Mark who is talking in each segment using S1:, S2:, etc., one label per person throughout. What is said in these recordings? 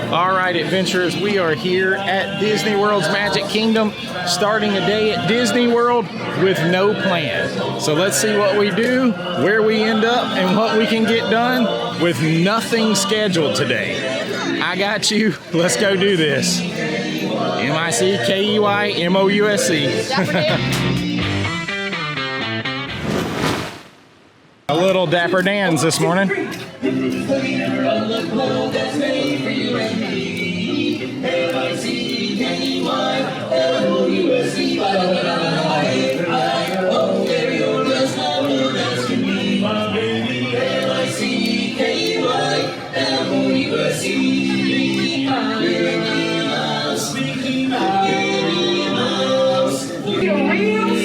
S1: All right, adventurers, we are here at Disney World's Magic Kingdom, starting a day at Disney World with no plan. So let's see what we do, where we end up, and what we can get done with nothing scheduled today. I got you. Let's go do this. MICKEYMOUSC. A little Dapper Dan's this morning.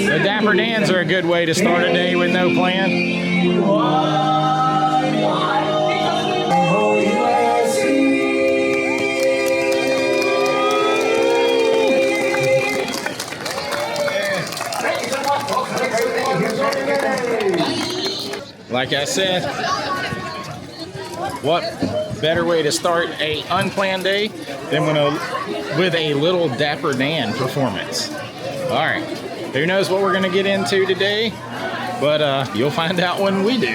S1: The Dapper Dan's are a good way to start a day with no plan. Like I said, what better way to start a unplanned day than with a little Dapper Dan performance. All right, who knows what we're gonna get into today, but you'll find out when we do.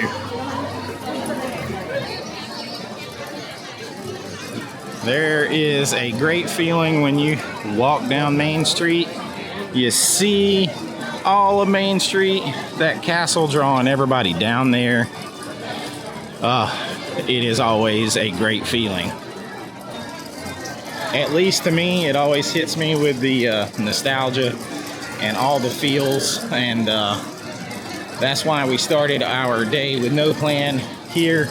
S1: There is a great feeling when you walk down Main Street. You see all of Main Street, that castle drawing everybody down there. It is always a great feeling. At least to me, it always hits me with the nostalgia and all the feels, and that's why we started our day with no plan here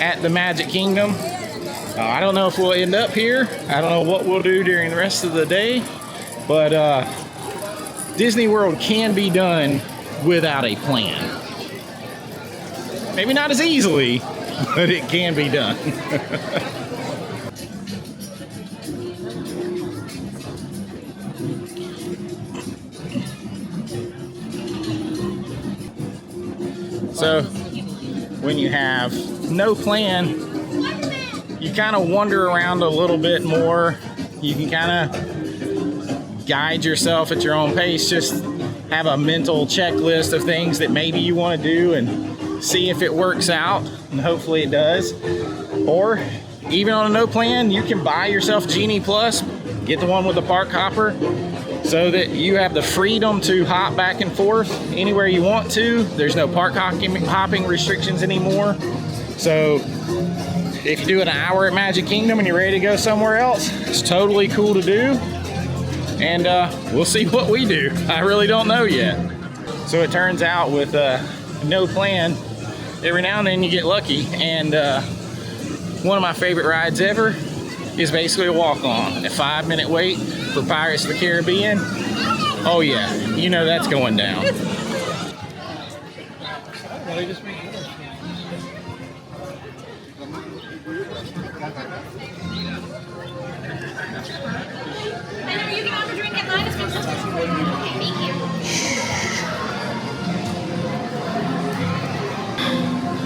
S1: at the Magic Kingdom. I don't know if we'll end up here. I don't know what we'll do during the rest of the day, but Disney World can be done without a plan. Maybe not as easily, but it can be done. So, when you have no plan, you kind of wander around a little bit more. You can kind of guide yourself at your own pace. Just have a mental checklist of things that maybe you want to do and see if it works out, and hopefully it does. Or even on a no plan, you can buy yourself Genie Plus, get the one with the park hopper, so that you have the freedom to hop back and forth anywhere you want to. There's no park hopping restrictions anymore. So if you do an hour at Magic Kingdom and you're ready to go somewhere else, it's totally cool to do. And we'll see what we do. I really don't know yet. So it turns out with no plan, every now and then you get lucky. And one of my favorite rides ever is basically a walk-on. A 5-minute wait for Pirates of the Caribbean. Oh yeah, you know that's going down.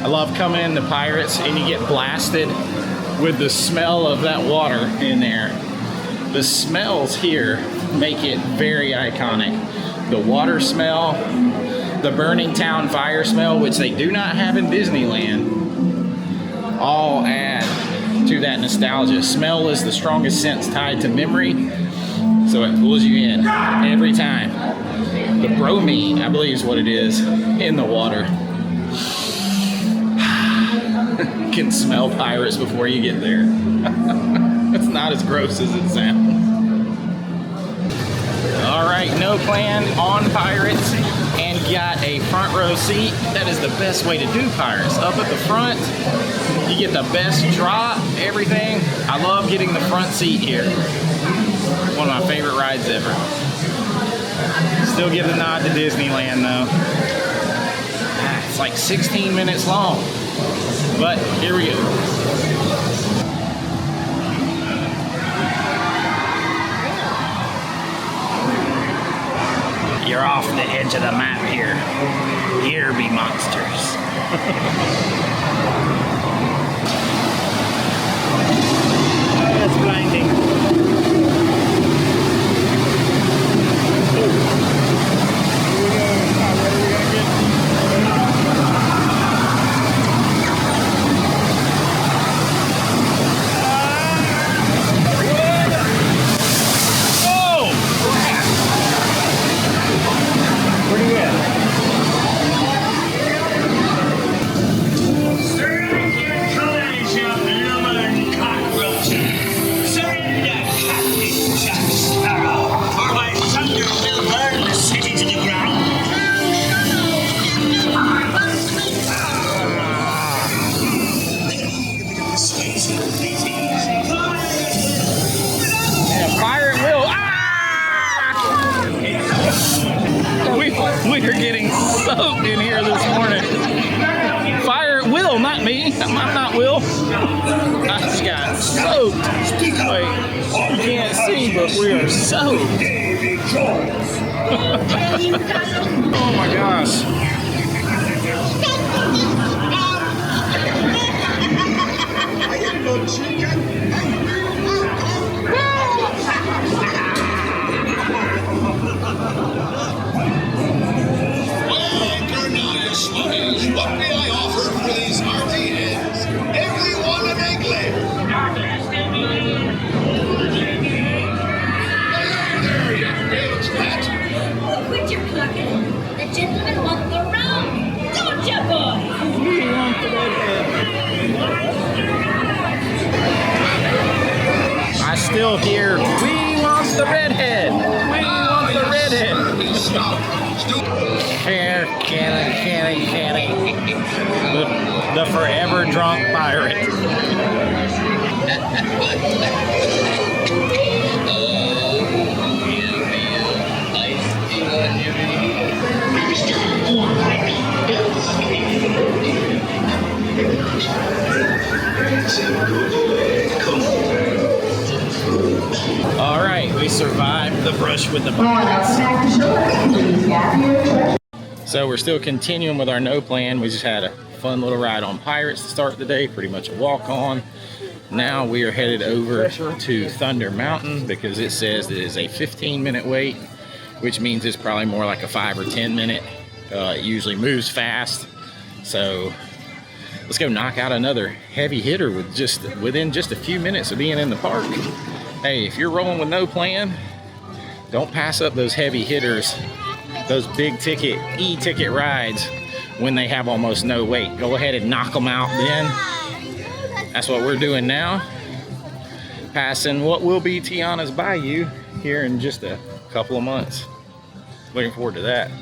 S1: I love coming into Pirates and you get blasted with the smell of that water in there. The smells here make it very iconic. The water smell, the burning town fire smell, which they do not have in Disneyland, all add to that nostalgia. Smell is the strongest sense tied to memory, so it pulls you in every time. The bromine, I believe is what it is, in the water. You can smell Pirates before you get there. It's not as gross as it sounds. All right, no plan on Pirates, and got a front row seat. That is the best way to do Pirates. Up at the front, you get the best drop, everything. I love getting the front seat here. One of my favorite rides ever. Still give the nod to Disneyland though. It's like 16 minutes long, but here we go. You're off the edge of the map here. Here be monsters.
S2: That's
S1: Wait, you can't see, but we are soaked. Oh my gosh.
S2: What may I offer for these hearty heads? Everyone an egglet. There you go, Pat.
S3: Quit your clucking. The gentlemen want the round, don't you, boy?
S1: We want the redhead. I still hear, we want the redhead. We want the redhead. Here, Kenny. The forever drunk pirate. All right, we survived the brush with the pirates. So we're still continuing with our no plan. We just had a fun little ride on Pirates to start the day, pretty much a walk on. Now we are headed over to Thunder Mountain because it says it is a 15-minute wait, which means it's probably more like a 5 or 10 minute. It usually moves fast. So let's go knock out another heavy hitter within just a few minutes of being in the park. Hey, if you're rolling with no plan, don't pass up those heavy hitters, those big ticket, e-ticket rides when they have almost no wait. Go ahead and knock them out then. That's what we're doing now. Passing what will be Tiana's Bayou here in just a couple of months. Looking forward to that.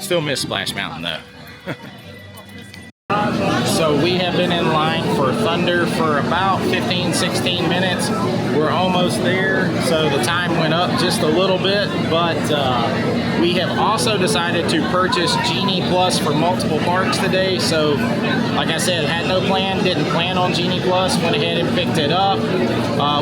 S1: Still miss Splash Mountain though. So we have been in line for Thunder for about 15-16 minutes. We're almost there, so the time went up just a little bit, but we have also decided to purchase Genie Plus for multiple parks today. So like I said, had no plan, didn't plan on Genie Plus, went ahead and picked it up.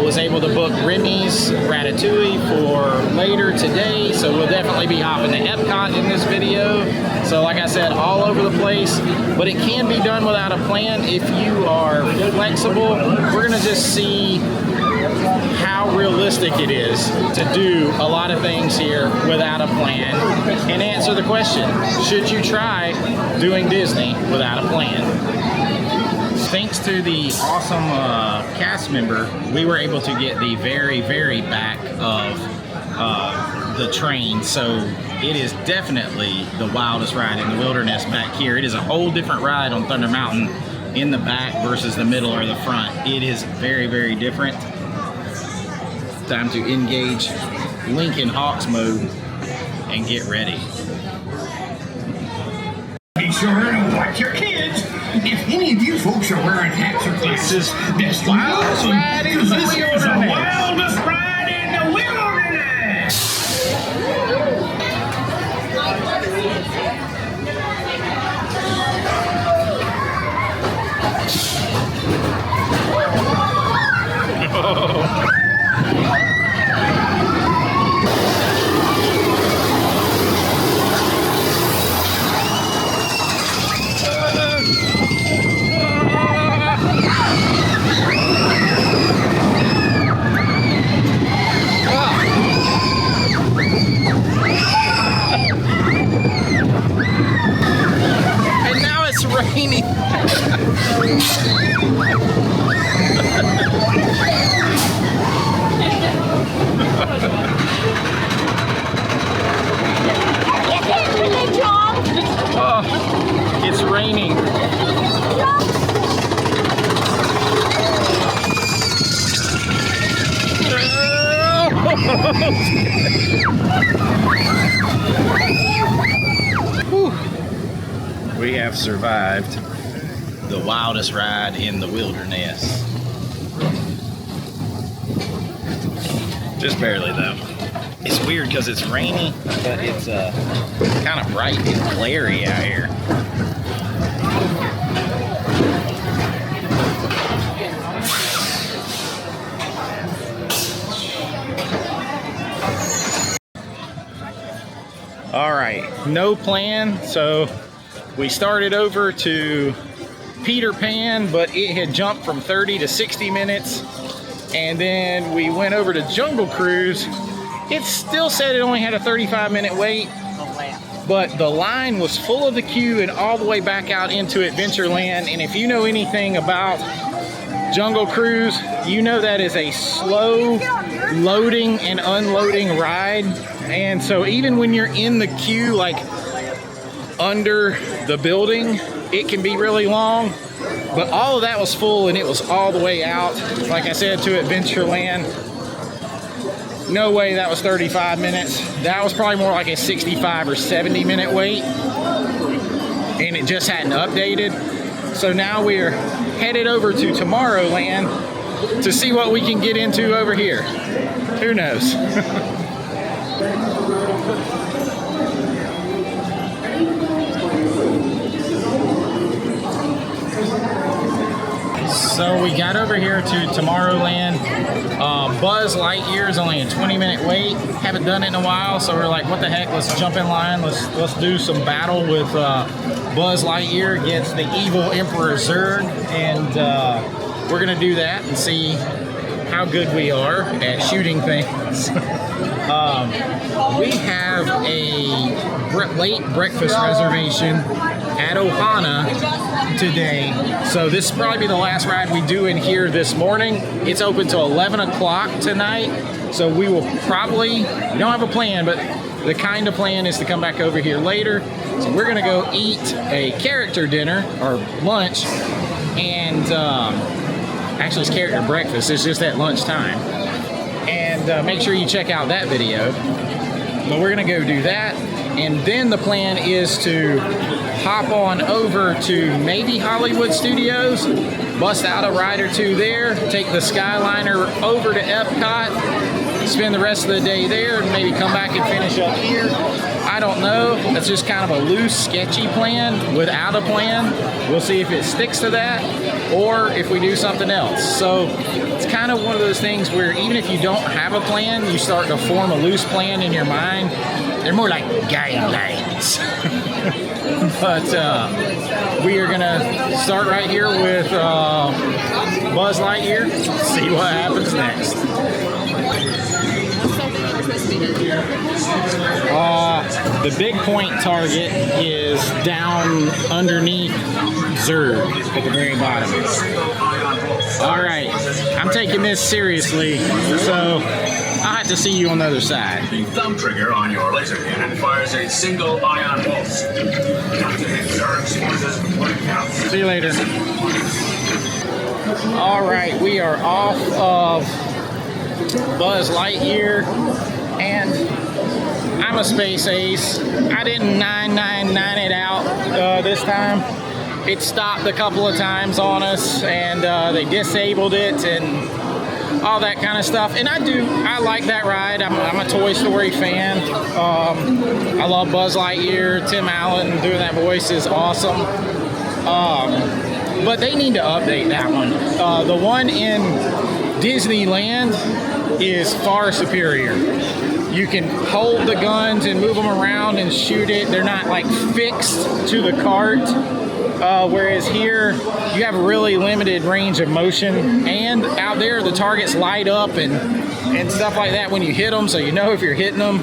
S1: Was able to book Remy's Ratatouille for later today, so we'll definitely be hopping to Epcot in this video. So like I said, all over the place, but it can be done without a plan if you are flexible. We're gonna just see how realistic it is to do a lot of things here without a plan and answer the question, should you try doing Disney without a plan? Thanks to the awesome cast member, we were able to get the very, very back of the train, so it is definitely the wildest ride in the wilderness back here. It is a whole different ride on Thunder Mountain in the back versus the middle or the front. It is very, very different. Time to engage Lincoln Hawks mode and get ready.
S4: Be sure to watch your kids. If any of you folks are wearing hats or glasses, this wildest ride in the wilderness. The wildest ride in the wilderness.
S1: And now it's raining. Oh, it's raining. We have survived the wildest ride in the wilderness. Just barely though. It's weird because it's rainy, but it's kind of bright and glary out here. right, no plan. So we started over to Peter Pan, but it had jumped from 30 to 60 minutes. And then we went over to Jungle Cruise. It still said it only had a 35-minute wait, but the line was full of the queue and all the way back out into Adventureland. And if you know anything about Jungle Cruise, you know that is a slow loading and unloading ride. And so even when you're in the queue, like under the building, it can be really long. But all of that was full and it was all the way out, like I said, to Adventureland. No way that was 35 minutes. That was probably more like a 65 or 70 minute wait. And it just hadn't updated. So now we're headed over to Tomorrowland to see what we can get into over here. Who knows? So we got over here to Tomorrowland. Buzz Lightyear is only a 20-minute wait. Haven't done it in a while, so we're like, what the heck? Let's jump in line. Let's do some battle with Buzz Lightyear against the evil Emperor Zurg, and we're gonna do that and see how good we are at shooting things. We have a late breakfast reservation at Ohana today, so this will probably be the last ride we do in here this morning. It's open till 11 o'clock tonight, so we will probably, we don't have a plan, but the kind of plan is to come back over here later. So we're gonna go eat a character dinner or lunch, and actually it's character breakfast, it's just at lunchtime. And make sure you check out that video. But we're gonna go do that, and then the plan is to hop on over to maybe Hollywood Studios, bust out a ride or two there, take the Skyliner over to Epcot, spend the rest of the day there, and maybe come back and finish up here. I don't know. That's just kind of a loose, sketchy plan without a plan. We'll see if it sticks to that or if we do something else. So it's kind of one of those things where even if you don't have a plan, you start to form a loose plan in your mind. They're more like guidelines. But we are gonna start right here with Buzz Lightyear, see what happens next. The big point target is down underneath Zurg at the very bottom. All right, I'm taking this seriously, so I'll have to see you on the other side.
S2: The thumb trigger on your laser cannon fires a single ion pulse.
S1: See you later. All right, we are off of Buzz Lightyear, and I'm a space ace. I didn't 999 it out this time. It stopped a couple of times on us, and they disabled it and all that kind of stuff. And I like that ride. I'm a Toy Story fan. I love Buzz Lightyear. Tim Allen doing that voice is awesome. But they need to update that one. The one in Disneyland is far superior. You can hold the guns and move them around and shoot it. They're not like fixed to the cart. Whereas here, you have a really limited range of motion. And out there, the targets light up and stuff like that when you hit them, so you know if you're hitting them.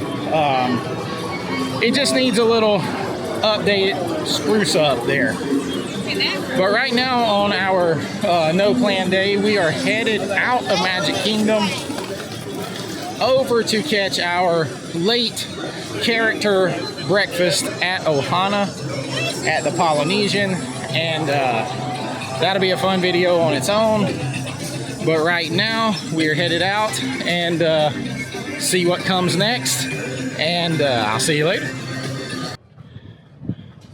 S1: It just needs a little updated spruce up there. But right now on our no plan day, we are headed out of Magic Kingdom over to catch our late character breakfast at Ohana at the Polynesian, and that'll be a fun video on its own. But right now we are headed out and see what comes next, and I'll see you later.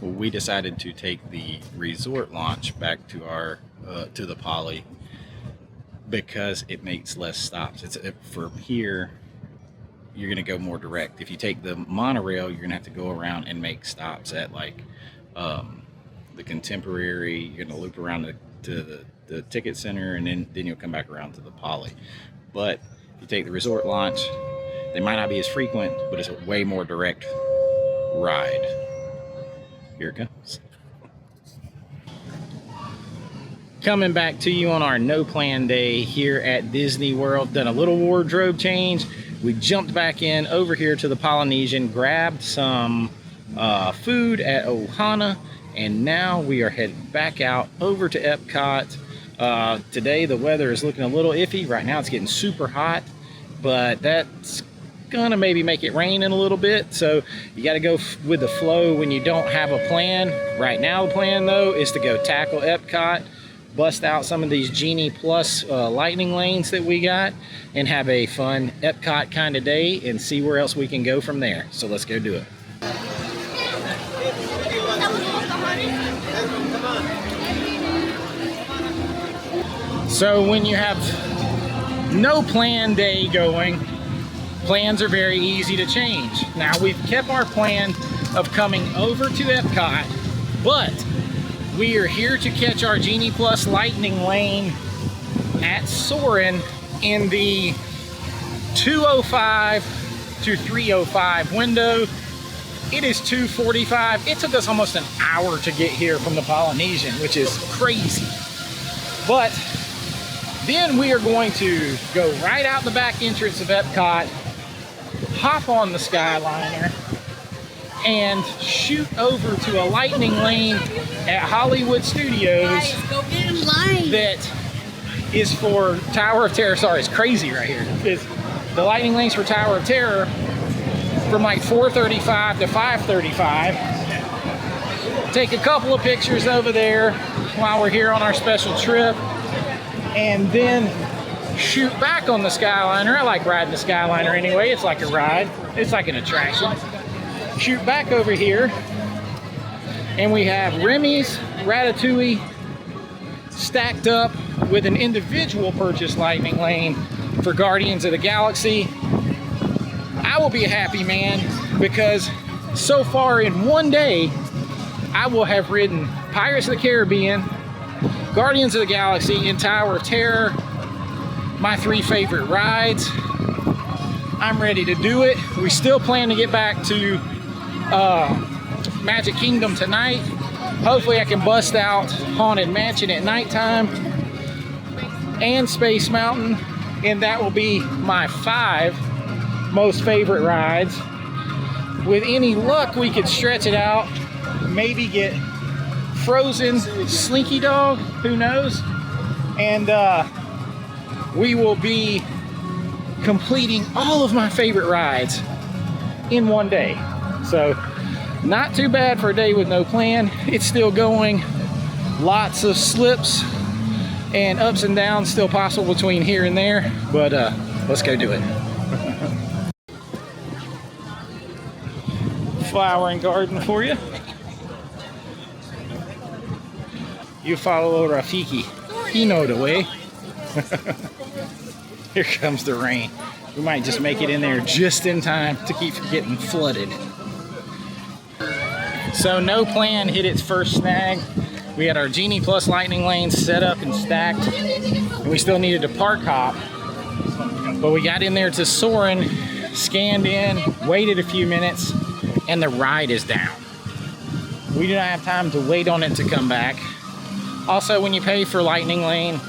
S1: We decided to take the resort launch back to our to the Poly because it makes less stops. It's from here you're gonna go more direct. If you take the monorail, you're gonna have to go around and make stops at like the Contemporary. You're gonna loop around to the ticket center, and then you'll come back around to the Poly. But if you take the resort launch, they might not be as frequent, but it's a way more direct ride. Here it comes. Coming back to you on our no plan day here at Disney World. Done a little wardrobe change. We jumped back in over here to the Polynesian, grabbed some food at Ohana, and now we are headed back out over to Epcot. Today the weather is looking a little iffy. Right now it's getting super hot, but that's gonna maybe make it rain in a little bit, so you got to go with the flow when you don't have a plan. Right now the plan though is to go tackle Epcot, bust out some of these Genie Plus lightning lanes that we got, and have a fun Epcot kind of day and see where else we can go from there. So let's go do it. So when you have no plan day going, plans are very easy to change. Now we've kept our plan of coming over to Epcot, but we are here to catch our Genie Plus lightning lane at Soarin' in the 2:05 to 3:05 window. It is 2:45. It took us almost an hour to get here from the Polynesian, which is crazy. But then we are going to go right out the back entrance of Epcot, hop on the Skyliner, and shoot over to a lightning lane at Hollywood Studios that is for Tower of Terror. Sorry, it's crazy right here. The lightning lane's for Tower of Terror from like 4:35 to 5:35. Take a couple of pictures over there while we're here on our special trip, and then shoot back on the Skyliner. I like riding the Skyliner anyway. It's like a ride. It's like an attraction. Shoot back over here, and we have Remy's Ratatouille stacked up with an individual purchase lightning lane for Guardians of the Galaxy. I will be a happy man because so far in one day I will have ridden Pirates of the Caribbean, Guardians of the Galaxy, and Tower of Terror, my 3 favorite rides. I'm ready to do it. We still plan to get back to Magic Kingdom tonight. Hopefully I can bust out Haunted Mansion at nighttime and Space Mountain, and that will be my 5 most favorite rides. With any luck we could stretch it out, maybe get Frozen Slinky Dog, who knows, and we will be completing all of my favorite rides in one day. So not too bad for a day with no plan. It's still going. Lots of slips and ups and downs still possible between here and there, but let's go do it. Flower and garden for you. You follow Rafiki. You know the way. Here comes the rain. We might just make it in there just in time to keep from getting flooded. So no plan hit its first snag. We had our Genie Plus lightning lanes set up and stacked, and we still needed to park hop. But we got in there to Soarin', scanned in, waited a few minutes, and the ride is down. We do not have time to wait on it to come back. Also, when you pay for lightning lane,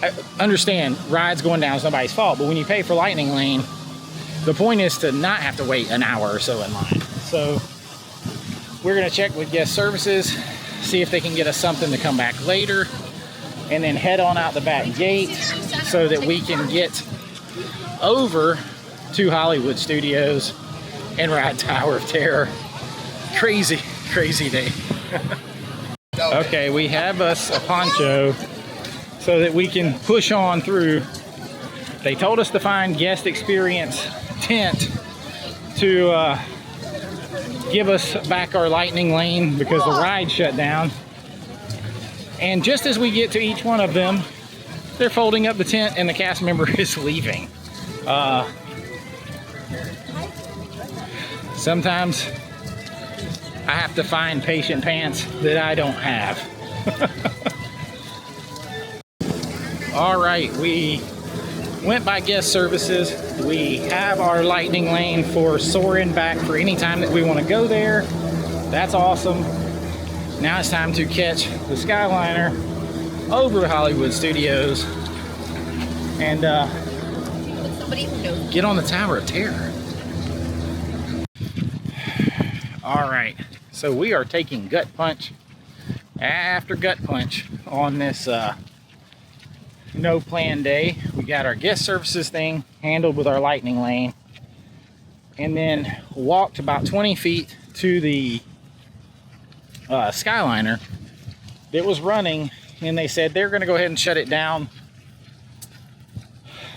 S1: I understand rides going down is nobody's fault, but when you pay for lightning lane, the point is to not have to wait an hour or so in line. So we're gonna check with guest services, see if they can get us something to come back later, and then head on out the back gate so that we can get over to Hollywood Studios and ride Tower of Terror. Crazy, crazy day. Okay, we have us a poncho so that we can push on through. They told us to find guest experience tent to give us back our lightning lane because the ride shut down. And just as we get to each one of them, they're folding up the tent and the cast member is leaving. Sometimes I have to find patient pants that I don't have. All right, we went by guest services. We have our lightning lane for soaring back for any time that we want to go there. That's awesome. Now it's time to catch the Skyliner over to Hollywood Studios and get on the Tower of Terror. All right, so we are taking gut punch after gut punch on this no plan day. We got our guest services thing handled with our lightning lane, and then walked about 20 feet to the Skyliner that was running, and they said they're going to go ahead and shut it down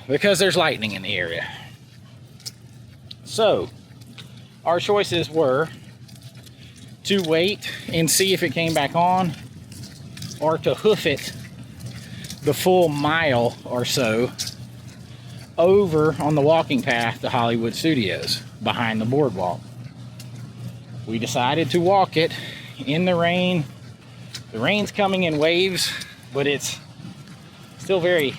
S1: because there's lightning in the area. So our choices were to wait and see if it came back on, or to hoof it the full mile or so over on the walking path to Hollywood Studios behind the boardwalk. We decided to walk it in the rain. The rain's coming in waves, but it's still very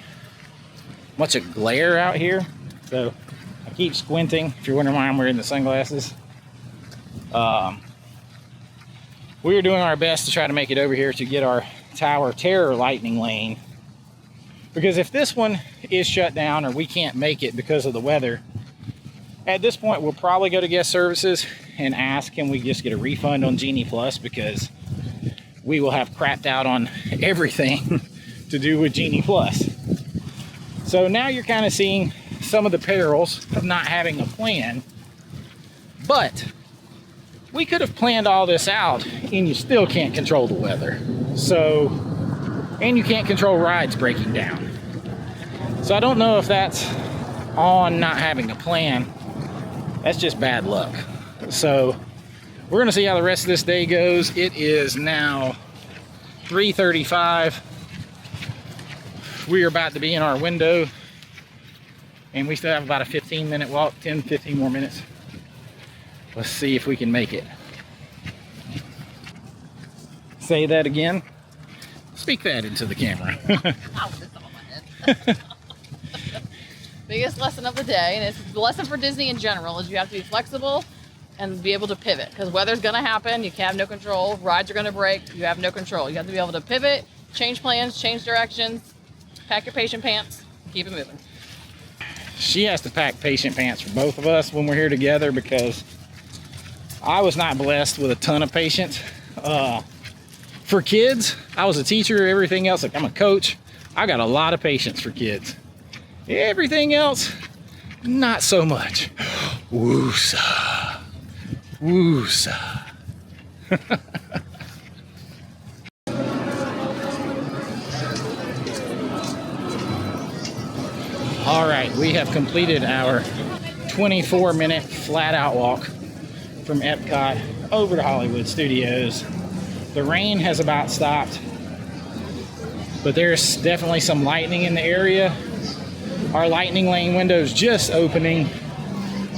S1: much a glare out here, so I keep squinting if you're wondering why I'm wearing the sunglasses. We are doing our best to try to make it over here to get our Tower of Terror lightning lane, because if this one is shut down or we can't make it because of the weather, at this point we'll probably go to guest services and ask, can we just get a refund on Genie Plus, because we will have crapped out on everything to do with Genie Plus. So now you're kind of seeing some of the perils of not having a plan, but we could have planned all this out and you still can't control the weather. So, and you can't control rides breaking down. So I don't know if that's on not having a plan. That's just bad luck. So we're gonna see how the rest of this day goes. It is now 3:35. We are about to be in our window, and we still have about a 15-minute walk, 10-15 more minutes. Let's see if we can make it. Say that again. Speak that into the camera.
S5: Biggest lesson of the day, and it's the lesson for Disney in general, is you have to be flexible and be able to pivot, because weather's going to happen. You can have no control. Rides are going to break. You have no control. You have to be able to pivot, change plans, change directions, pack your patient pants, keep it moving.
S1: She has to pack patient pants for both of us when we're here together, because I was not blessed with a ton of patience. For kids, I was a teacher, everything else, like I'm a coach. I got a lot of patience for kids. Everything else, not so much. Woosa. Woosa. All right, we have completed our 24-minute flat-out walk from Epcot over to Hollywood Studios. The rain has about stopped, but there's definitely some lightning in the area. Our lightning lane window is just opening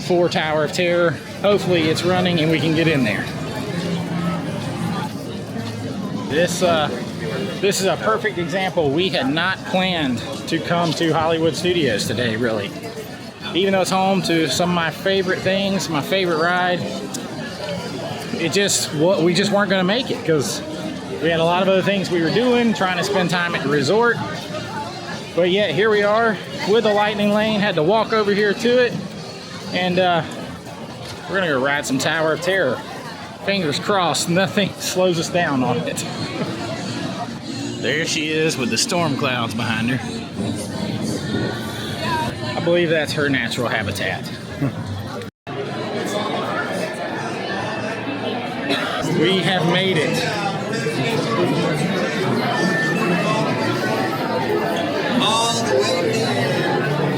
S1: for Tower of Terror. Hopefully it's running and we can get in there. This is a perfect example. We had not planned to come to Hollywood Studios today, really. Even though it's home to some of my favorite things, my favorite ride, we just weren't going to make it because we had a lot of other things we were doing, trying to spend time at the resort. But yet here we are with the lightning lane. Had to walk over here to it, and we're gonna go ride some Tower of Terror. Fingers crossed nothing slows us down on it. There she is with the storm clouds behind her. I believe that's her natural habitat. We have made it.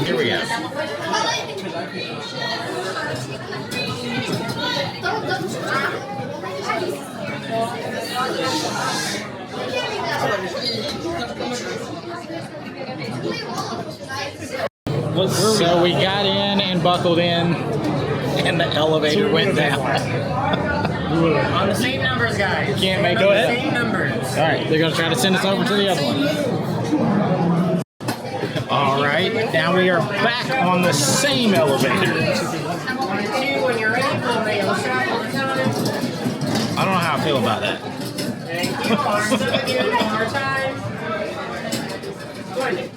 S1: Here we go. So we got in and buckled in, and the elevator went down.
S6: On the same numbers, guys.
S1: Can't make it.
S6: Same numbers.
S1: All right, they're gonna try to send us over to the other one. All right. right, now we are back on the same elevator.
S6: When you're ready for me, I'll start on the time.
S1: I don't know how I feel about that.
S6: Thank you. Arms up again one more time. Good.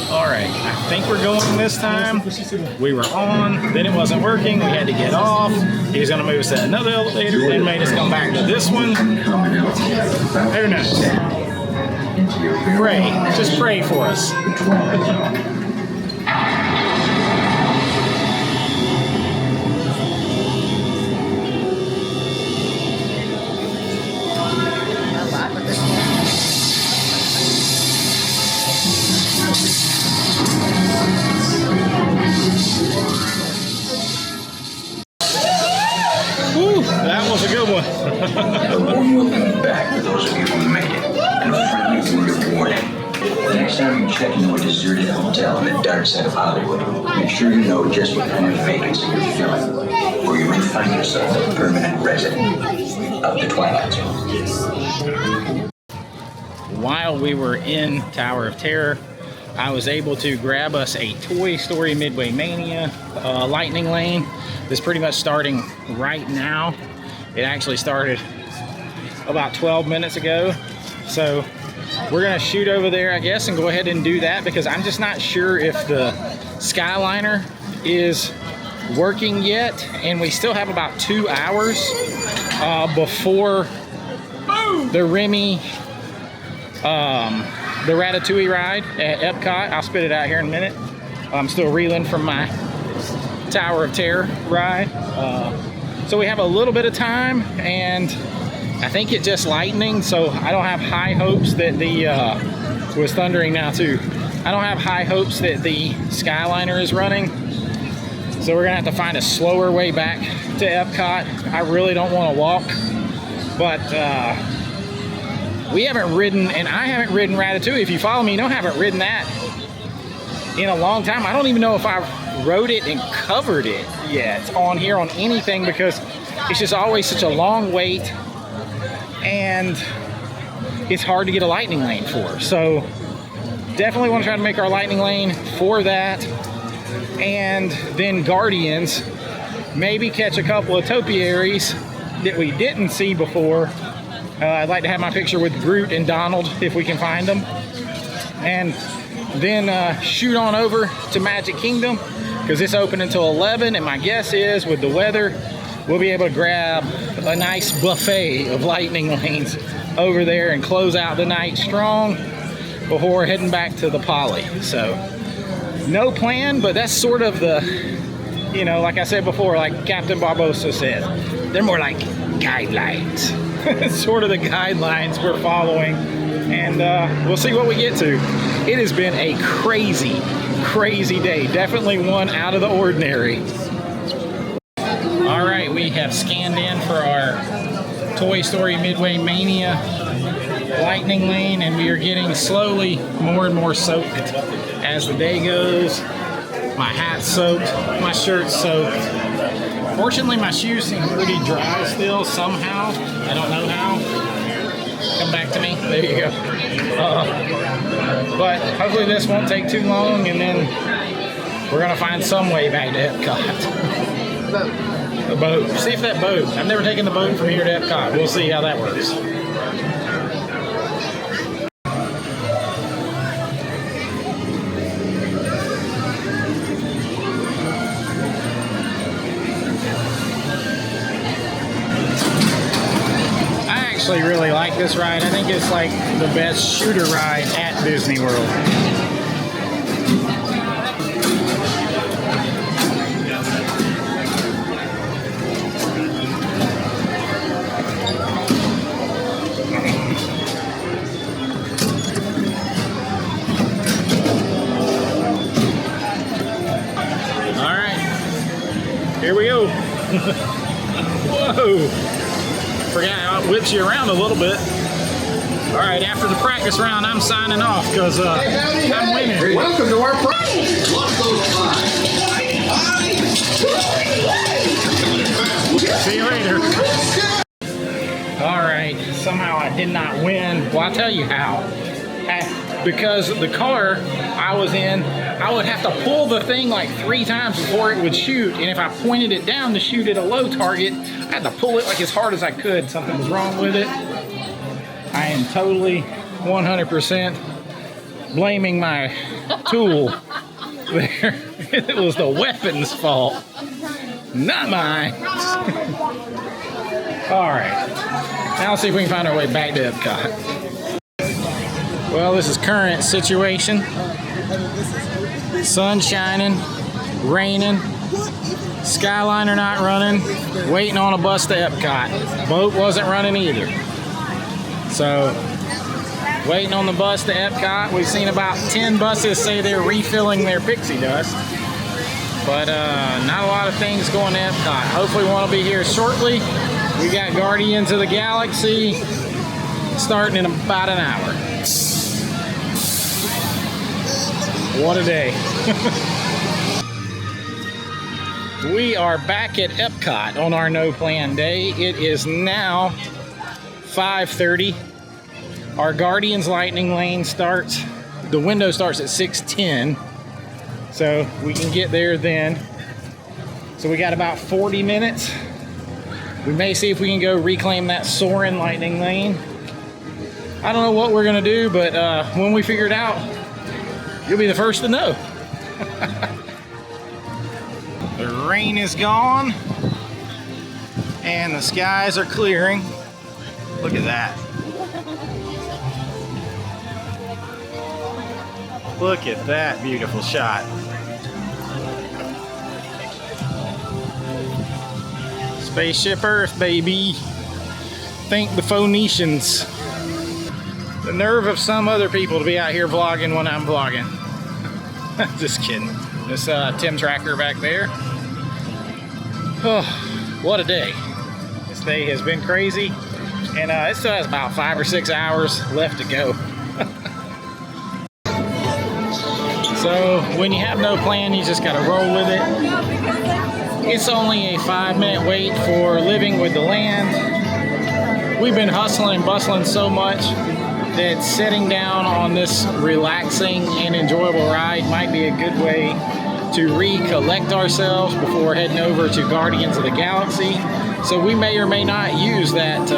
S1: All right, I think we're going this time. We were on, then it wasn't working. We had to get off. He was going to move us to another elevator, then made us come back to this one. Who knows? Pray, just pray for us. Whew, that was a good one.
S7: A warm welcome back to those of you who made it, and a friendly word of warning. The next time you check into a deserted hotel on the dark side of Hollywood, make sure you know just what kind of vacancy you're filling, or you may find yourself a permanent resident of the Twilight Zone.
S1: While we were in Tower of Terror, I was able to grab us a Toy Story Midway Mania lightning lane. This is pretty much starting right now. It actually started about 12 minutes ago. So we're gonna shoot over there, I guess, and go ahead and do that because I'm just not sure if the Skyliner is working yet. And we still have about 2 hours before the Remy, the Ratatouille ride at Epcot. I'll spit it out here in a minute. I'm still reeling from my Tower of Terror ride. So we have a little bit of time, and I think it's just lightning, so I don't have high hopes that the, it was thundering now too. I don't have high hopes that the Skyliner is running. So we're gonna have to find a slower way back to Epcot. I really don't wanna walk, but we haven't ridden, and I haven't ridden Ratatouille. If you follow me, you know I haven't ridden that in a long time. I don't even know if I've rode it and covered it yet on here on anything because it's just always such a long wait and it's hard to get a lightning lane for. So definitely want to try to make our lightning lane for that, and then Guardians, maybe catch a couple of topiaries that we didn't see before. I'd like to have my picture with Groot and Donald if we can find them, and then shoot on over to Magic Kingdom because it's open until 11, and my guess is with the weather we'll be able to grab a nice buffet of lightning lanes over there and close out the night strong before heading back to the Poly. So no plan, but that's sort of the, you know, like I said before, like Captain Barbosa said, they're more like guidelines. Sort of the guidelines we're following, and we'll see what we get to. It has been a crazy, crazy day. Definitely one out of the ordinary. All right, we have scanned in for our Toy Story Midway Mania lightning lane, and we are getting slowly more and more soaked as the day goes. My hat's soaked, my shirt's soaked. Fortunately, my shoes seem pretty dry still somehow. I don't know how. Come back to me. There you go. But hopefully this won't take too long, and then we're gonna find some way back to Epcot. The boat. See if that boat. I've never taken the boat from here to Epcot. We'll see how that works. I actually really like this ride. I think it's like the best shooter ride at Disney World. Here we go. Whoa. Forgot how it whips you around a little bit. All right, after the practice round, I'm signing off because I'm winning.
S2: Welcome to our practice.
S1: See you later. All right, somehow I did not win. Well, I'll tell you how. because the car I was in, I would have to pull the thing like 3 times before it would shoot, and if I pointed it down to shoot at a low target, I had to pull it like as hard as I could. Something was wrong with it. I am totally 100% blaming my tool there. It was the weapon's fault, not mine. All right, now let's see if we can find our way back to Epcot. Well, this is current situation. Sun shining, raining, Skyliner not running, waiting on a bus to Epcot. Boat wasn't running either. So, waiting on the bus to Epcot. We've seen about 10 buses say they're refilling their pixie dust. But not a lot of things going to Epcot. Hopefully one will be here shortly. We got Guardians of the Galaxy starting in about an hour. What a day. We are back at Epcot on our no plan day. It is now 5:30. Our Guardians Lightning Lane starts, the window starts at 6:10. So we can get there then. So we got about 40 minutes. We may see if we can go reclaim that Soarin' Lightning Lane. I don't know what we're gonna do, but when we figure it out, you'll be the first to know. The rain is gone and the skies are clearing. Look at that. Look at that beautiful shot. Spaceship Earth, baby. Thank the Phoenicians. The nerve of some other people to be out here vlogging when I'm vlogging. Just kidding. This Tim Tracker back there. Oh, what a day. This day has been crazy. And it still has about 5 or 6 hours left to go. So when you have no plan, you just gotta roll with it. It's only a 5-minute wait for living with the land. We've been hustling and bustling so much that sitting down on this relaxing and enjoyable ride might be a good way to recollect ourselves before heading over to Guardians of the Galaxy. So we may or may not use that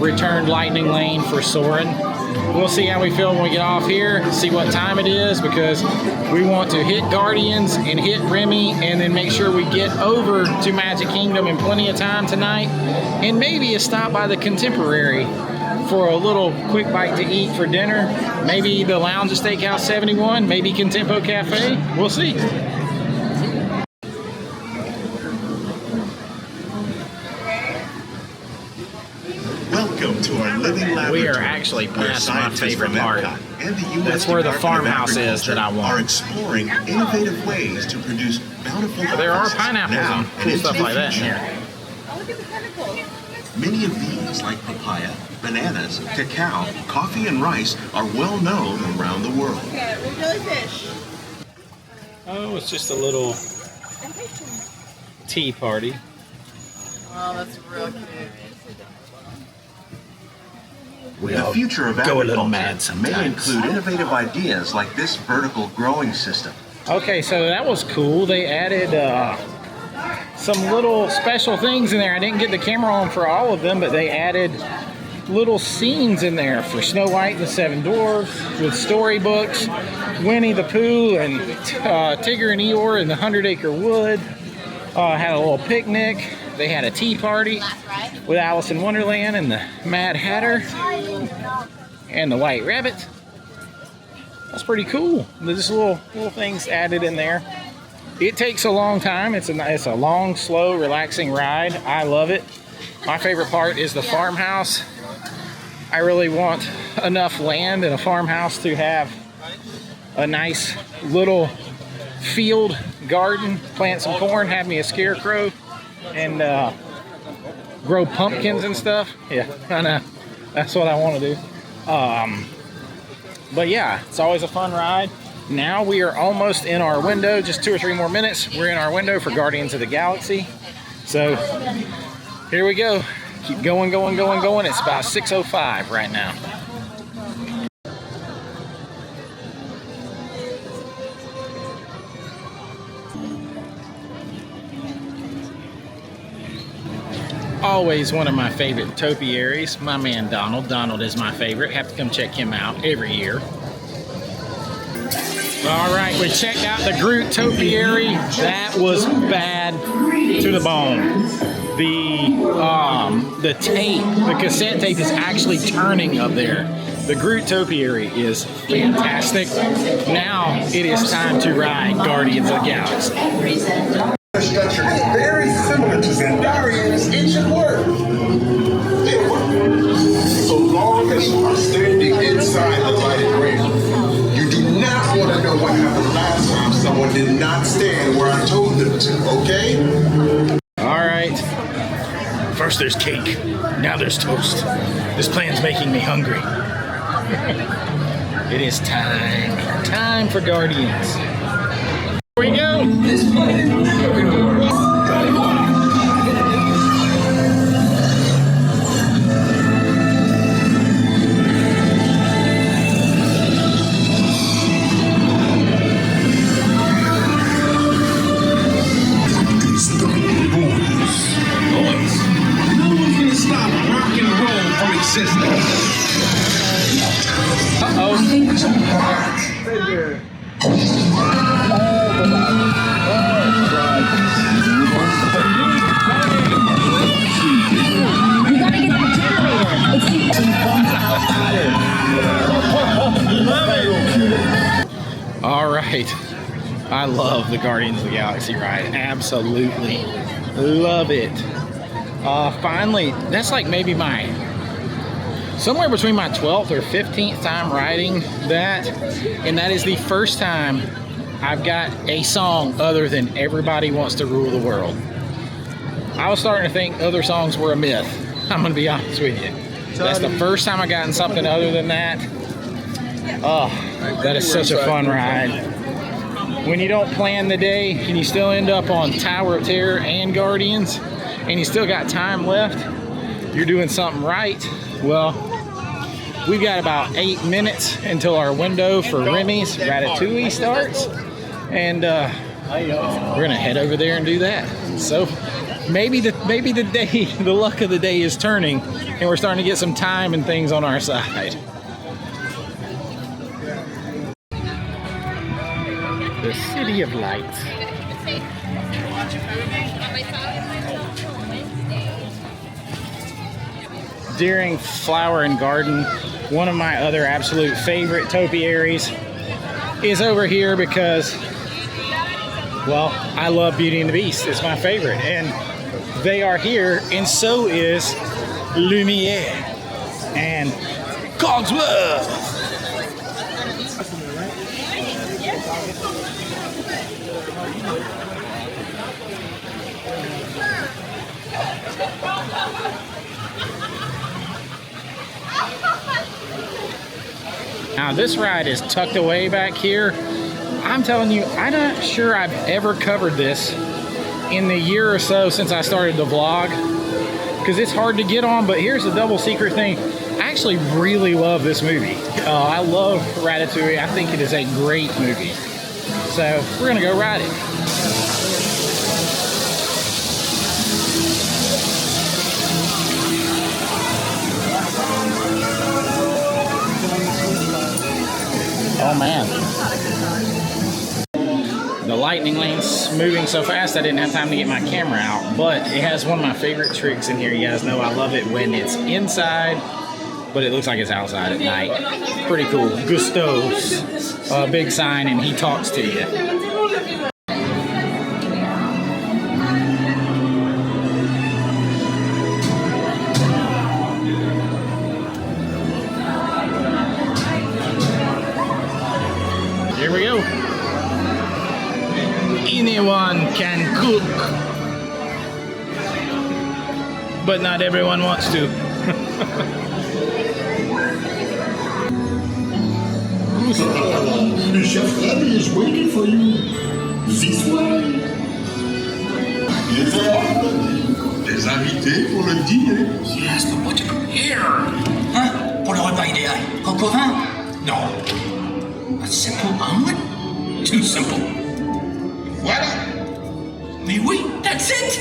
S1: returned Lightning Lane for Soarin'. We'll see how we feel when we get off here, see what time it is, because we want to hit Guardians and hit Remy and then make sure we get over to Magic Kingdom in plenty of time tonight, and maybe a stop by the Contemporary for a little quick bite to eat for dinner. Maybe the Lounge of Steakhouse 71, maybe Contempo Cafe. We'll see.
S2: Welcome to our living laboratory.
S1: We are actually past my favorite part.
S2: And the US
S1: That's where the
S2: Department of
S1: farmhouse is that I
S2: Agriculture
S1: want.
S2: Are exploring innovative ways to produce bountiful
S1: There are
S2: harvests
S1: pineapples
S2: now
S1: and cool
S2: into
S1: stuff
S2: the
S1: like that in
S2: future.
S1: here.
S5: Oh, look at the tentacles.
S2: Many of these, like papaya, bananas, cacao, coffee, and rice, are well known around the world.
S6: Okay, we're jellyfish.
S1: Oh, it's just a little tea party.
S5: Oh, that's real cute.
S2: The future of
S1: go a little
S2: agriculture
S1: mad
S2: may
S1: sometimes.
S2: include innovative ideas like this vertical growing system.
S1: Okay, so that was cool. They added some little special things in there. I didn't get the camera on for all of them, but they added little scenes in there for Snow White and the Seven Dwarfs with storybooks, Winnie the Pooh and Tigger and Eeyore in the 100-Acre Wood. Had a little picnic. They had a tea party with Alice in Wonderland and the Mad Hatter and the White Rabbit. That's pretty cool. There's just little things added in there. It takes a long time. It's a long, slow, relaxing ride. I love it. My favorite part is the farmhouse. I really want enough land in a farmhouse to have a nice little field garden, plant some corn, have me a scarecrow, and grow pumpkins and stuff. Yeah, I know. That's what I want to do. But yeah, it's always a fun ride. Now we are almost in our window, just 2 or 3 more minutes. We're in our window for Guardians of the Galaxy. So here we go. Keep going, going, going, going. It's about 6:05 right now. always one of my favorite topiaries. My man Donald. Donald is my favorite. Have to come check him out every year. All right, we checked out the Groot topiary. That was bad to the bone. The tape, the cassette tape is actually turning up there. The Groot topiary is fantastic. Now it is time to ride Guardians of the Galaxy.
S8: The structure is very similar to Zendarian's ancient work. So long as you are standing inside the lighted ramp, you do not want to know what happened last time someone did not stand where I told them to, okay?
S1: All right. First there's cake, now there's toast. This plan's making me hungry. It is time for Guardians. Here we go. All right, I love the Guardians of the Galaxy ride. Absolutely love it. Finally, that's like maybe somewhere between my 12th or 15th time riding that, and that is the first time I've got a song other than Everybody Wants to Rule the World. I was starting to think other songs were a myth. I'm gonna be honest with you. That's the first time I gotten something other than that. Oh, that is such a fun ride. When you don't plan the day and you still end up on Tower of Terror and Guardians, and you still got time left, you're doing something right. Well, we've got about 8 minutes until our window for Remy's Ratatouille starts, and we're gonna head over there and do that. So maybe the luck of the day is turning, and we're starting to get some time and things on our side. The City of Lights. During Flower and Garden, one of my other absolute favorite topiaries is over here because, well, I love Beauty and the Beast. It's my favorite. And they are here, and so is Lumiere and Cogsworth. Now this ride is tucked away back here. I'm telling you, I'm not sure I've ever covered this in the year or so since I started the vlog, because it's hard to get on. But here's the double secret thing. I actually really love this movie. I love Ratatouille. I think it is a great movie. So we're gonna go ride it. Oh man. The lightning lane's moving so fast I didn't have time to get my camera out, but it has one of my favorite tricks in here. You guys know I love it when it's inside, but it looks like it's outside at night. Pretty cool. Gusto's big sign, and he talks to you. Here we go. Anyone can cook, but not everyone wants to.
S8: Chef Abby is waiting for you. This way. Des invités pour le dîner.
S9: Yes, but what to prepare? Hein? Pour le repas idéal. Coq au vin? No. A simple omelet? Too simple.
S8: Voilà.
S9: Mais oui, that's it!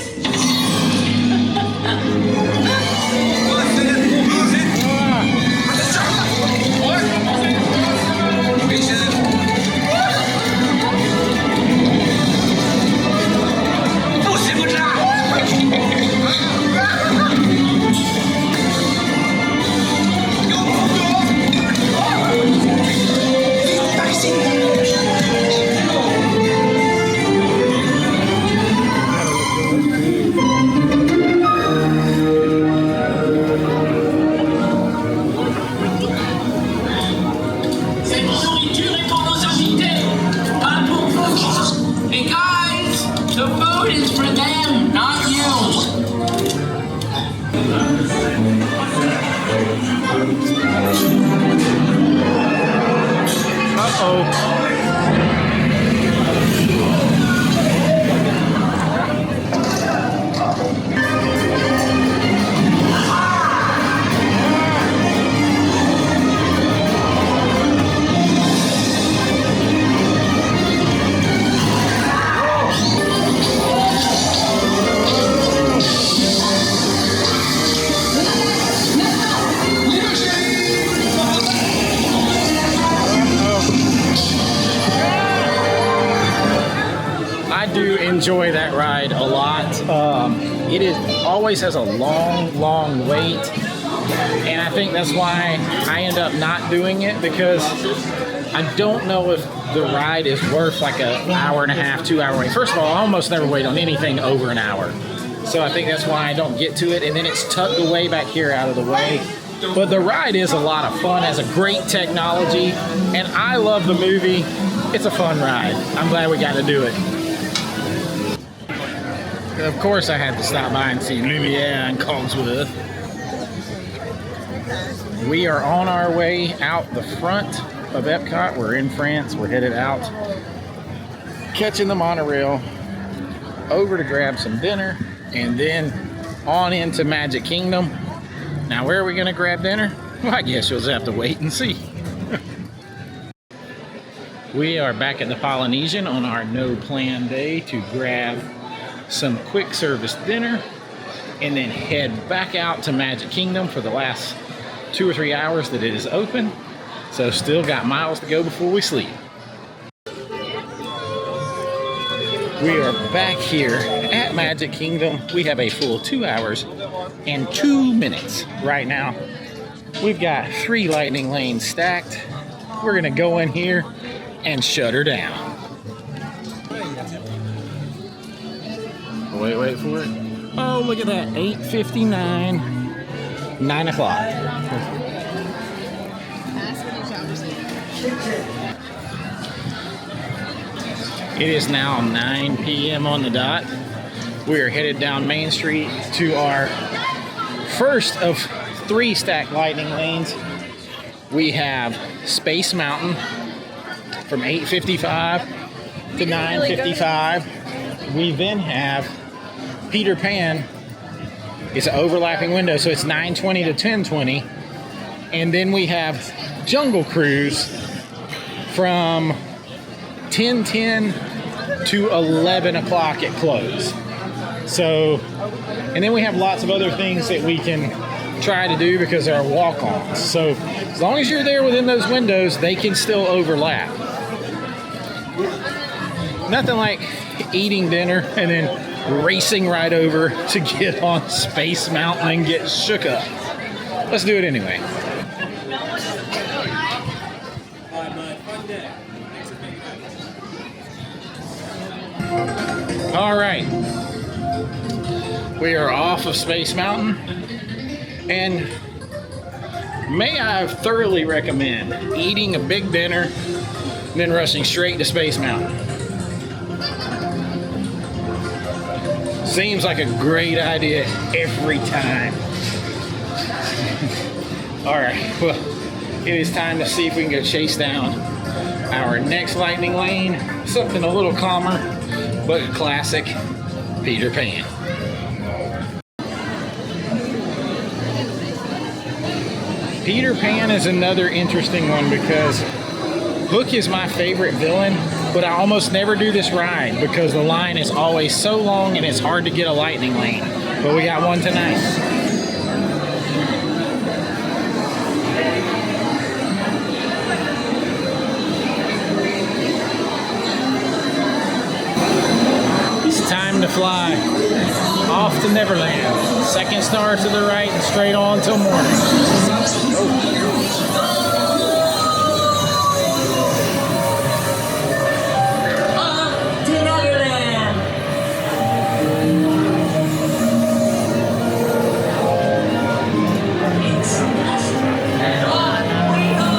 S1: enjoy that ride a lot. It always has a long wait, and I think that's why I end up not doing it, because I don't know if the ride is worth like an hour and a half, 2 hour wait. First of all, I almost never wait on anything over an hour, so I think that's why I don't get to it. And then it's tucked away back here out of the way. But the ride is a lot of fun, has a great technology, and I love the movie. It's a fun ride. I'm glad we got to do it. Of course I had to stop by and see Lumiere and Cogsworth. We are on our way out the front of Epcot. We're in France. We're headed out, catching the monorail over to grab some dinner, and then on into Magic Kingdom. Now, where are we going to grab dinner? Well, I guess you'll just have to wait and see. We are back at the Polynesian on our no-plan day to grab some quick service dinner and then head back out to Magic Kingdom for the last 2 or 3 hours that it is open. So still got miles to go before we sleep. We are back here at Magic Kingdom. We have a full 2 hours and 2 minutes right now. We've got 3 lightning lanes stacked. We're gonna go in here and shut her down. Wait for it. Oh, look at that, 8:59, 9 o'clock. It is now 9 p.m. on the dot. We are headed down Main Street to our first of 3 stacked lightning lanes. We have Space Mountain from 8:55 to 9:55. We then have Peter Pan. It's an overlapping window, so it's 9:20 to 10:20. And then we have Jungle Cruise from 10:10 to 11 o'clock at close. So, and then we have lots of other things that we can try to do because there are walk-ons. So as long as you're there within those windows, they can still overlap. Nothing like eating dinner and then racing right over to get on Space Mountain and get shook up. Let's do it anyway. All right, we are off of Space Mountain, and may I thoroughly recommend eating a big dinner, then rushing straight to Space Mountain. Seems like a great idea every time. All right, well, it is time to see if we can go chase down our next lightning lane, something a little calmer, but classic Peter Pan. Peter Pan is another interesting one because Hook is my favorite villain, but I almost never do this ride because the line is always so long and it's hard to get a lightning lane. But we got one tonight. Time to fly off to Neverland. Second star to the right and straight on till morning.
S3: Off to Neverland. It's and on we go.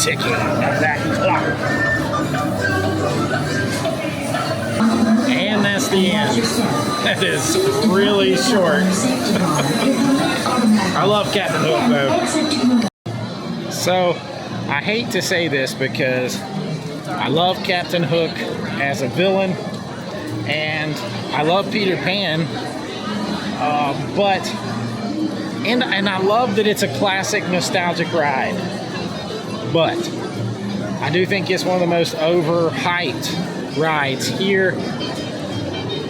S1: Ticking of that clock. And that's the end. That is really short. I love Captain Hook though. So I hate to say this because I love Captain Hook as a villain, And I love Peter Pan, and I love that it's a classic nostalgic ride, but I do think it's one of the most overhyped rides here.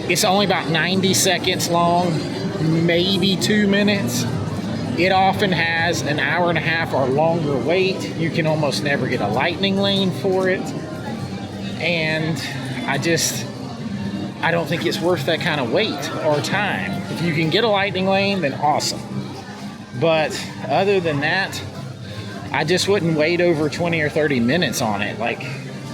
S1: It's only about 90 seconds long, maybe 2 minutes. It often has an hour and a half or longer wait. You can almost never get a lightning lane for it. And I don't think it's worth that kind of wait or time. If you can get a lightning lane, then awesome. But other than that, I just wouldn't wait over 20 or 30 minutes on it. Like,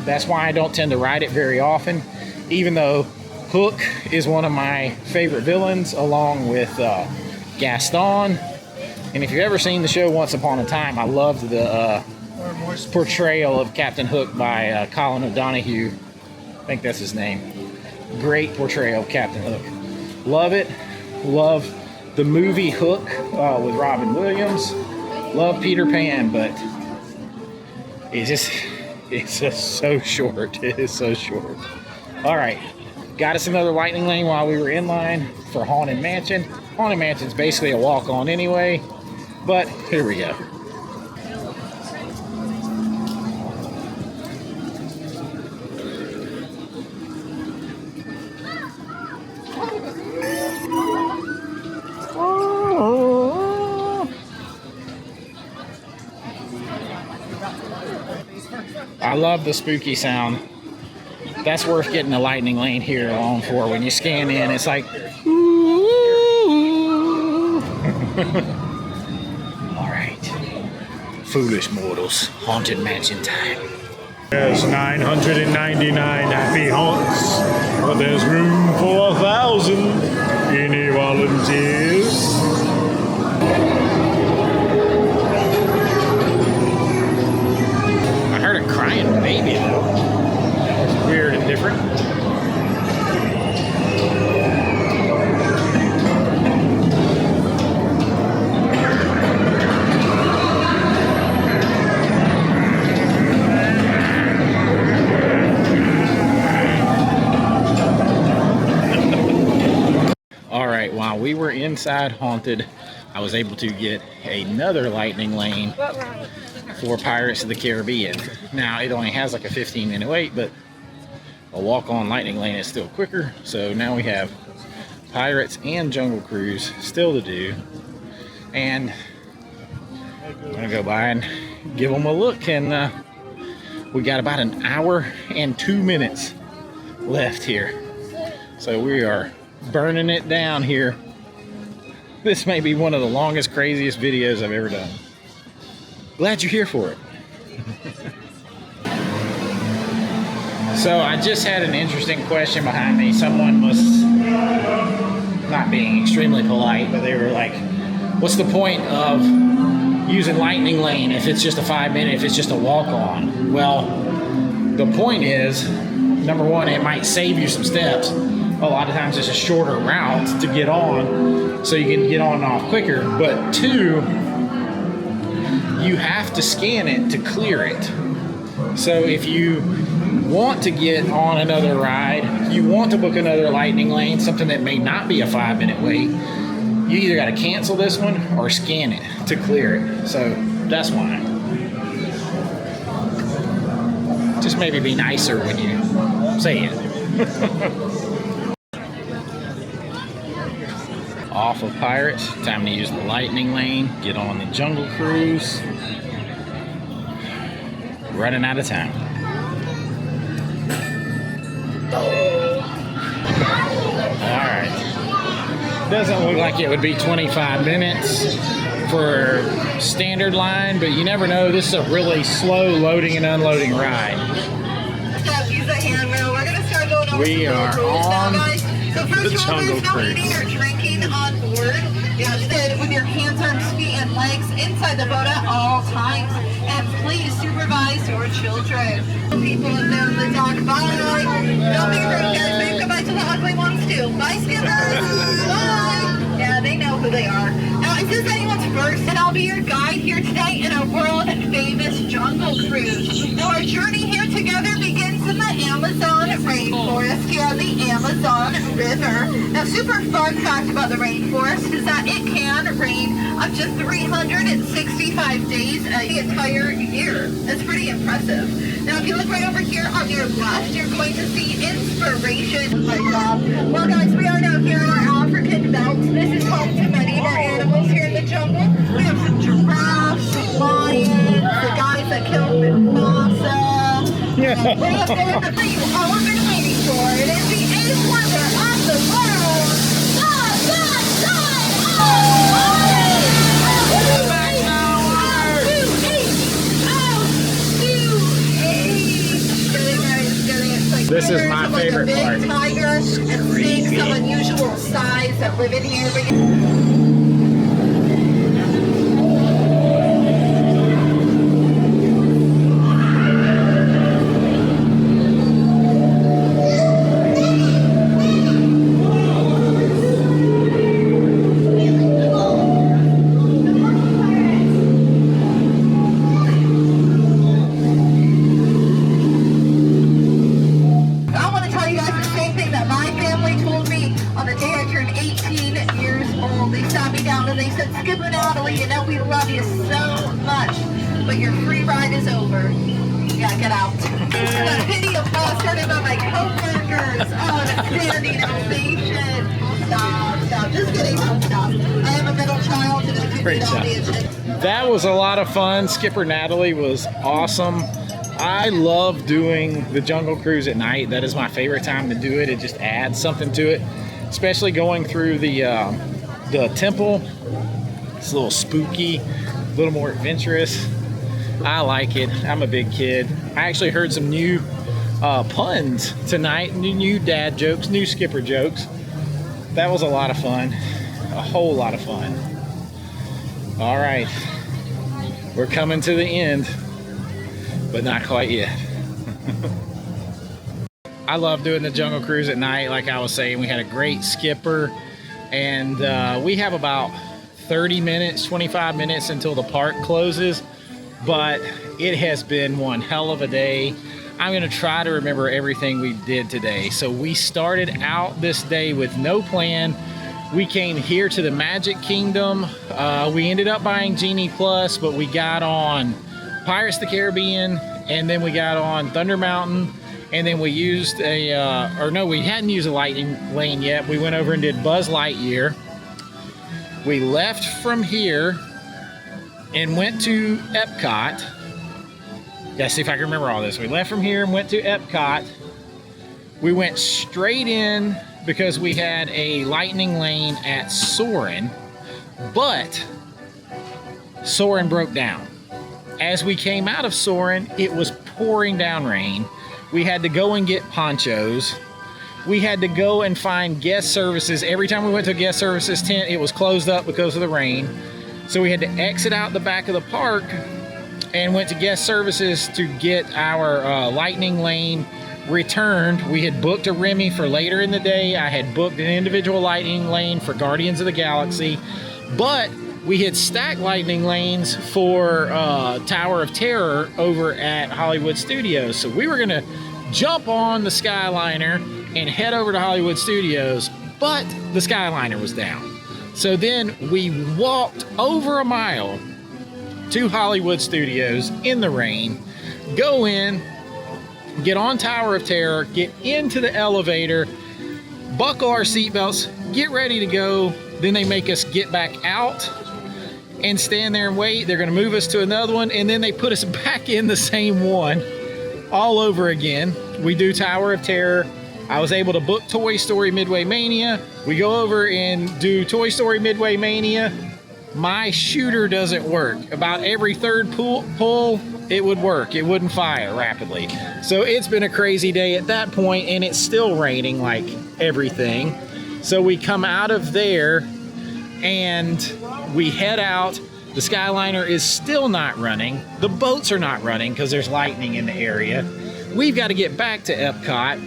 S1: that's why I don't tend to ride it very often, even though Hook is one of my favorite villains, along with Gaston. And if you've ever seen the show Once Upon a Time, I loved the portrayal of Captain Hook by Colin O'Donoghue. I think that's his name. Great portrayal of Captain Hook. Love it. Love the movie Hook with Robin Williams. Love Peter Pan, but it's just so short. It is so short. All right. Got us another lightning lane while we were in line for Haunted Mansion. Haunted Mansion's basically a walk-on anyway, but here we go. I love the spooky sound. That's worth getting a lightning lane here along for. When you scan in, it's like, ooh. All right. Foolish mortals, Haunted Mansion time.
S10: There's 999 happy haunts, but there's room for 1,000. Any volunteers?
S1: I heard a crying baby though. That was weird and different. All right, while we were inside Haunted, I was able to get another lightning lane for Pirates of the Caribbean. Now, it only has like a 15-minute wait, but a walk-on lightning lane is still quicker. So now we have Pirates and Jungle Cruise still to do. And I'm gonna go by and give them a look. And we got about an hour and 2 minutes left here. So we are burning it down here. This may be one of the longest, craziest videos I've ever done. Glad you're here for it. So I just had an interesting question behind me. Someone was not being extremely polite, but they were like, what's the point of using lightning lane if it's just a 5-minute, if it's just a walk-on? Well, the point is, number one, it might save you some steps. A lot of times it's a shorter route to get on, so you can get on and off quicker. But two, you have to scan it to clear it. So if you want to get on another ride, you want to book another lightning lane, something that may not be a 5-minute wait, you either got to cancel this one or scan it to clear it. So that's why. Just maybe be nicer when you say it. Off of Pirates, time to use the lightning lane, get on the Jungle Cruise. Running out of time. Alright. Doesn't look like it would be 25 minutes for standard line, but you never know. This is a really slow loading and unloading ride. We are on the Jungle Cruise.
S11: On board, sit with your hands, arms, feet, and legs inside the boat at all times, and please supervise your children. People in there in the dock, bye. Don't be rude, guys. Wave goodbye to the ugly ones too. Bye, skippers. Bye. Yeah, they know who they are. Now, is this anyone's first? And I'll be your guide here today in a world-famous jungle cruise. Now, our journey here together begins in the Amazon rainforest here on the Amazon Amazon River. Now, super fun fact about the rainforest is that it can rain up to 365 days the entire year. That's pretty impressive. Now, if you look right over here on your left, you're going to see inspiration. Well, guys, we are now here in our African belt. This is home to many of our animals here in the jungle. We have some giraffes, lions, the guys that killed Mufasa. We have the for you all we've been waiting for. It is the eighth wonder of the world.
S1: This is my favorite part.
S11: Big tigers and snakes of unusual size that live in here.
S1: That was a lot of fun. Skipper Natalie was awesome. I love doing the Jungle Cruise at night. That is my favorite time to do it. It just adds something to it, especially going through the temple. It's a little spooky, a little more adventurous. I like it. I'm a big kid. I actually heard some new puns tonight, new dad jokes, new skipper jokes. That was a lot of fun, a whole lot of fun. All right, we're coming to the end, but not quite yet. I love doing the Jungle Cruise at night. Like I was saying, we had a great skipper, and we have about 30 minutes, 25 minutes until the park closes, but it has been one hell of a day. I'm gonna try to remember everything we did today. So we started out this day with no plan. We came here to the Magic Kingdom. We ended up buying Genie Plus, but we got on Pirates of the Caribbean, and then we got on Thunder Mountain, and then we used we hadn't used a lightning lane yet. We went over and did Buzz Lightyear. We left from here and went to Epcot. Gotta see if I can remember all this. We left from here and went to Epcot. We went straight in because we had a lightning lane at Soarin', but Soarin' broke down. As we came out of Soarin', it was pouring down rain. We had to go and get ponchos. We had to go and find guest services. Every time we went to a guest services tent, it was closed up because of the rain. So we had to exit out the back of the park and went to guest services to get our lightning lane returned. We had booked a Remy for later in the day. I had booked an individual lightning lane for Guardians of the Galaxy, but we had stacked lightning lanes for Tower of Terror over at Hollywood Studios. So we were gonna jump on the Skyliner and head over to Hollywood Studios, but the Skyliner was down. So then we walked over a mile to Hollywood Studios in the rain, go in, get on Tower of Terror, get into the elevator, buckle our seatbelts, get ready to go. Then they make us get back out and stand there and wait. They're gonna move us to another one, and then they put us back in the same one all over again. We do Tower of Terror. I was able to book Toy Story Midway Mania. We go over and do Toy Story Midway Mania. My shooter doesn't work. About every third pull, it would work. It wouldn't fire rapidly. So it's been a crazy day at that point, and it's still raining like everything. So we come out of there and we head out. The Skyliner is still not running. The boats are not running because there's lightning in the area. We've got to get back to Epcot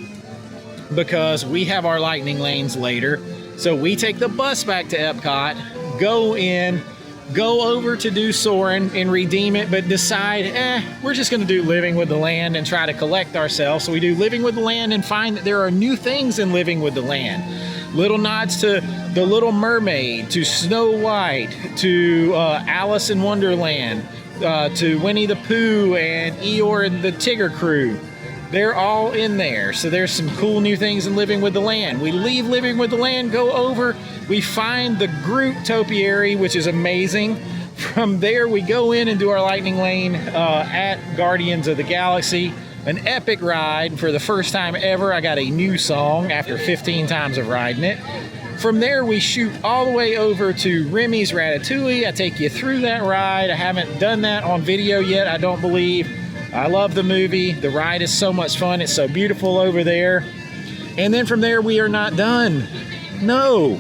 S1: because we have our lightning lanes later. So we take the bus back to Epcot, go in, go over to do Soarin' and redeem it, but decide, we're just gonna do Living with the Land and try to collect ourselves. So we do Living with the Land and find that there are new things in Living with the Land. Little nods to The Little Mermaid, to Snow White, to Alice in Wonderland, to Winnie the Pooh and Eeyore and the Tigger Crew. They're all in there. So there's some cool new things in Living with the Land. We leave Living with the Land, go over, we find the Groot topiary, which is amazing. From there, we go in and do our lightning lane at Guardians of the Galaxy. An epic ride. For the first time ever, I got a new song after 15 times of riding it. From there, we shoot all the way over to Remy's Ratatouille. I take you through that ride. I haven't done that on video yet, I don't believe. I love the movie. The ride is so much fun. It's so beautiful over there. And then from there, we are not done. No,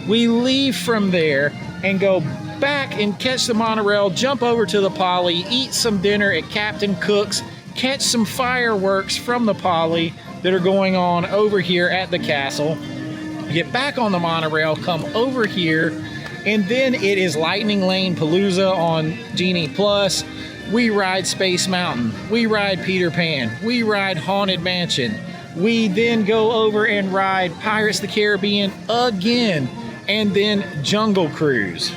S1: we leave from there and go back and catch the monorail, jump over to the Poly, eat some dinner at Captain Cook's, catch some fireworks from the Poly that are going on over here at the castle, get back on the monorail, come over here, and then it is Lightning Lane Palooza on Genie Plus. We ride Space Mountain, we ride Peter Pan, we ride Haunted Mansion. We then go over and ride Pirates of the Caribbean again, and then Jungle Cruise.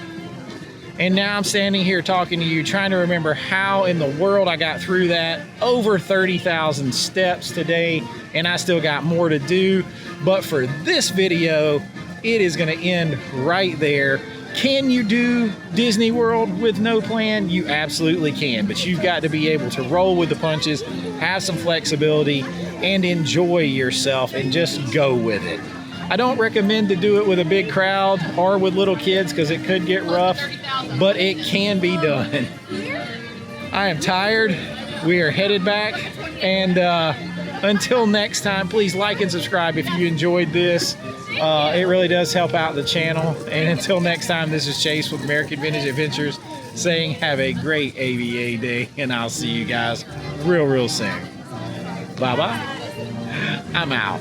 S1: And now I'm standing here talking to you, trying to remember how in the world I got through that. Over 30,000 steps today, and I still got more to do. But for this video, it is gonna end right there. Can you do Disney World with no plan? You absolutely can, but you've got to be able to roll with the punches, have some flexibility, and enjoy yourself and just go with it. I don't recommend to do it with a big crowd or with little kids because it could get rough, but it can be done. I am tired. We are headed back, and until next time, please like and subscribe if you enjoyed this. It really does help out the channel. And until next time, this is Chase with American Vintage Adventures saying have a great AVA day, and I'll see you guys real soon. Bye-bye. I'm out.